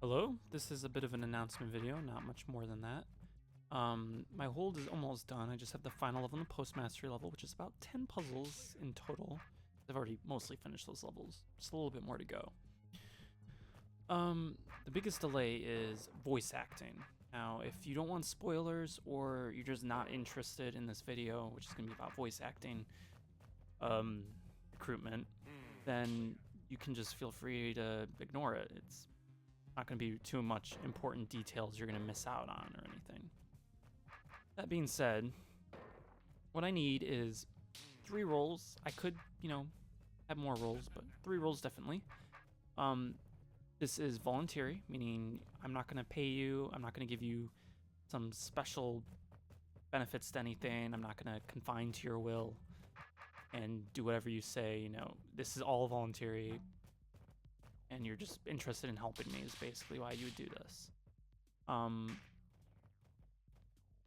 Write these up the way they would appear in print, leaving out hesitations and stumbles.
Hello, this is a bit of an announcement video, not much more than that. My hold is almost done. I just have the final level and the post-mastery level, which is about 10 puzzles in total. I've already mostly finished those levels, just a little bit more to go. The biggest delay is voice acting. Now, if you don't want spoilers or you're just not interested in this video, which is going to be about voice acting, recruitment, then you can just feel free to ignore it. It's not going to be too much important details you're going to miss out on or anything. That being said, what I need is 3 roles. I could, have more roles, but 3 roles definitely. This is voluntary, meaning I'm not going to pay you. I'm not going to give you some special benefits to anything. I'm not going to confine to your will and do whatever you say. This is all voluntary, and you're just interested in helping me is basically why you would do this.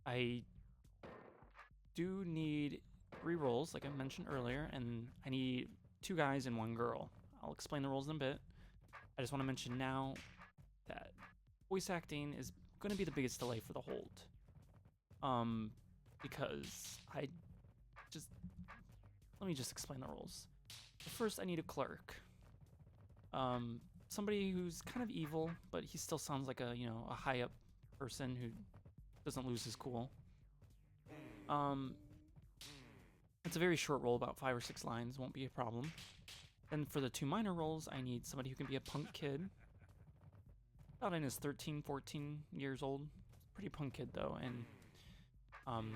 I do need 3 roles, like I mentioned earlier, and I need 2 guys and 1 girl. I'll explain the roles in a bit. I just want to mention now that voice acting is going to be the biggest delay for the hold. Because let me just explain the roles. First, I need a clerk. Somebody who's kind of evil, but he still sounds like a high up person who doesn't lose his cool. It's a very short role, about 5 or 6 lines, won't be a problem. Then for the 2 minor roles, I need somebody who can be a punk kid. About in his 13, 14 years old. Pretty punk kid though, and you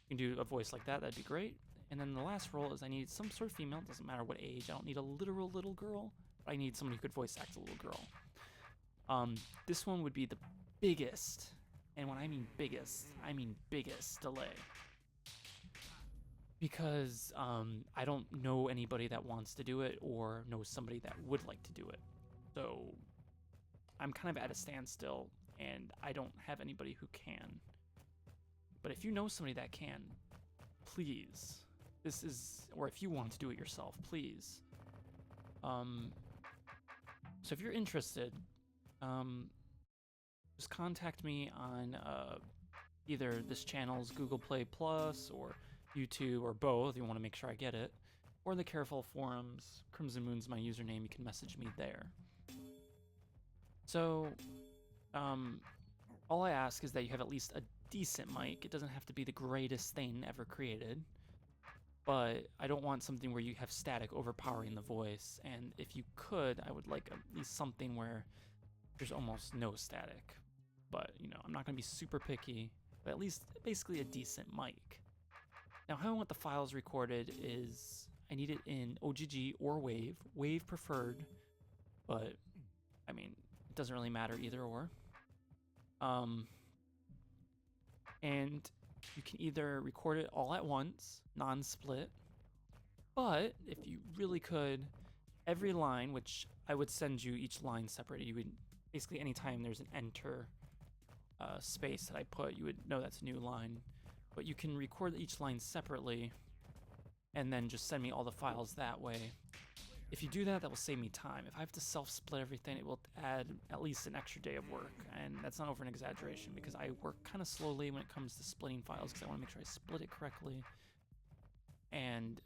can do a voice like that, that'd be great. And then the last role is I need some sort of female, doesn't matter what age. I don't need a literal little girl, but I need somebody who could voice act a little girl. This one would be the biggest, and when I mean biggest delay. Because I don't know anybody that wants to do it or know somebody that would like to do it. So I'm kind of at a standstill, and I don't have anybody who can. But if you know somebody that can, please. Or if you want to do it yourself, please. So if you're interested, just contact me on either this channel's Google Play Plus or YouTube or both. You want to make sure I get it, or the Careful forums. Crimson Moon's my username. You can message me there. So, all I ask is that you have at least a decent mic. It doesn't have to be the greatest thing ever created, but I don't want something where you have static overpowering the voice. And if you could, I would like at least something where there's almost no static. But I'm not gonna be super picky, but at least basically a decent mic. Now, how I want the files recorded is I need it in OGG or WAV. WAV preferred, but I mean, it doesn't really matter either or. And you can either record it all at once, non-split, but if you really could, every line, which I would send you each line separated, you would basically anytime there's an enter space that I put, you would know that's a new line. But you can record each line separately and then just send me all the files that way. If you do that, that will save me time. If I have to self-split everything, it will add at least an extra day of work, and that's not over an exaggeration because I work kind of slowly when it comes to splitting files because I want to make sure I split it correctly. And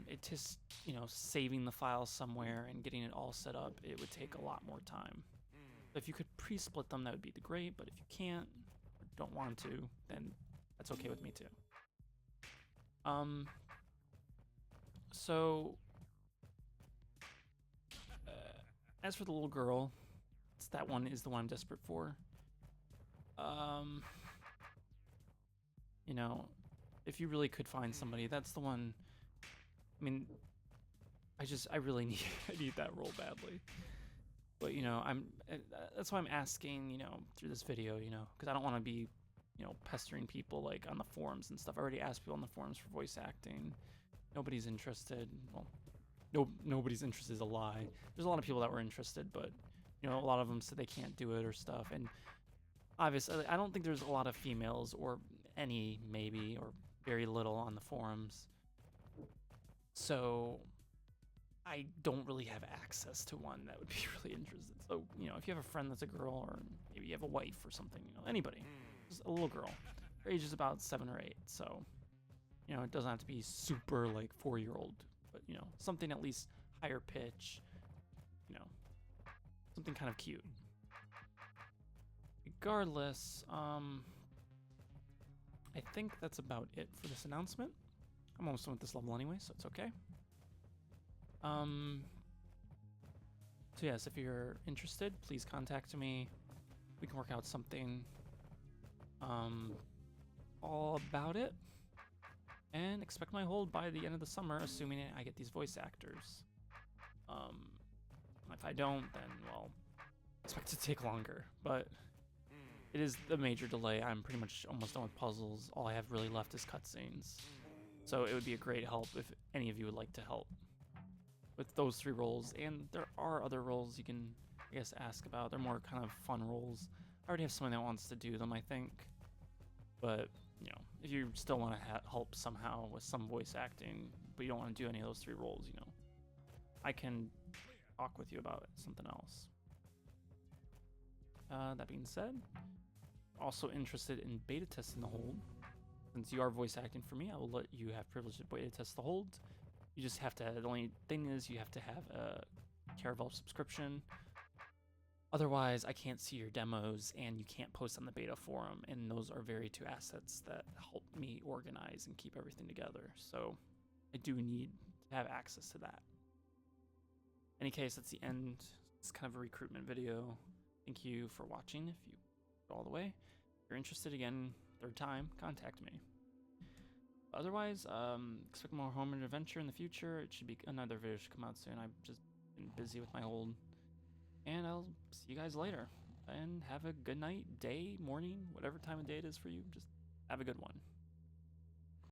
it just, saving the files somewhere and getting it all set up, it would take a lot more time. So if you could pre-split them, that would be great, but if you can't or don't want to, then that's okay with me too. So as for the little girl, that one is the one I'm desperate for. If you really could find somebody, that's the one. I mean, I really need that role badly. But that's why I'm asking, through this video, because I don't want to be pestering people like on the forums and stuff. I already asked people on the forums for voice acting. Nobody's interested. Well, nobody's interested is a lie. There's a lot of people that were interested, but a lot of them said they can't do it or stuff. And obviously, I don't think there's a lot of females or any maybe or very little on the forums. So I don't really have access to one that would be really interested. So, you know, if you have a friend that's a girl, or maybe you have a wife or something, you know, anybody, just a little girl. Her age is about 7 or 8, so, you know, it doesn't have to be super like 4-year-old, but, you know, something at least higher pitch, you know, something kind of cute. Regardless, I think that's about it for this announcement. I'm almost done with this level anyway, so it's okay. So yes, if you're interested, please contact me. We can work out something all about it. And expect my hold by the end of the summer, assuming I get these voice actors. If I don't, then, well, expect it to take longer. But it is the major delay. I'm pretty much almost done with puzzles. All I have really left is cutscenes. So it would be a great help if any of you would like to help with those 3 roles. And there are other roles you can, I guess, ask about. They're more kind of fun roles. I already have someone that wants to do them, I think. But, you know, if you still want to help somehow with some voice acting, but you don't want to do any of those 3 roles, you know, I can talk with you about something else. That being said, also interested in beta testing the hold. Since you are voice acting for me, I will let you have privilege to beta test the hold. You just have to, the only thing is you have to have a Caravel subscription. Otherwise, I can't see your demos and you can't post on the beta forum, and those are very 2 assets that help me organize and keep everything together. So I do need to have access to that. In any case, that's the end. It's kind of a recruitment video. Thank you for watching. If you go all the way, if you're interested again, 3rd time, contact me. Otherwise, expect more home and adventure in the future. It should be another video should come out soon. I've just been busy with my hold. And I'll see you guys later. And have a good night, day, morning, whatever time of day it is for you. Just have a good one.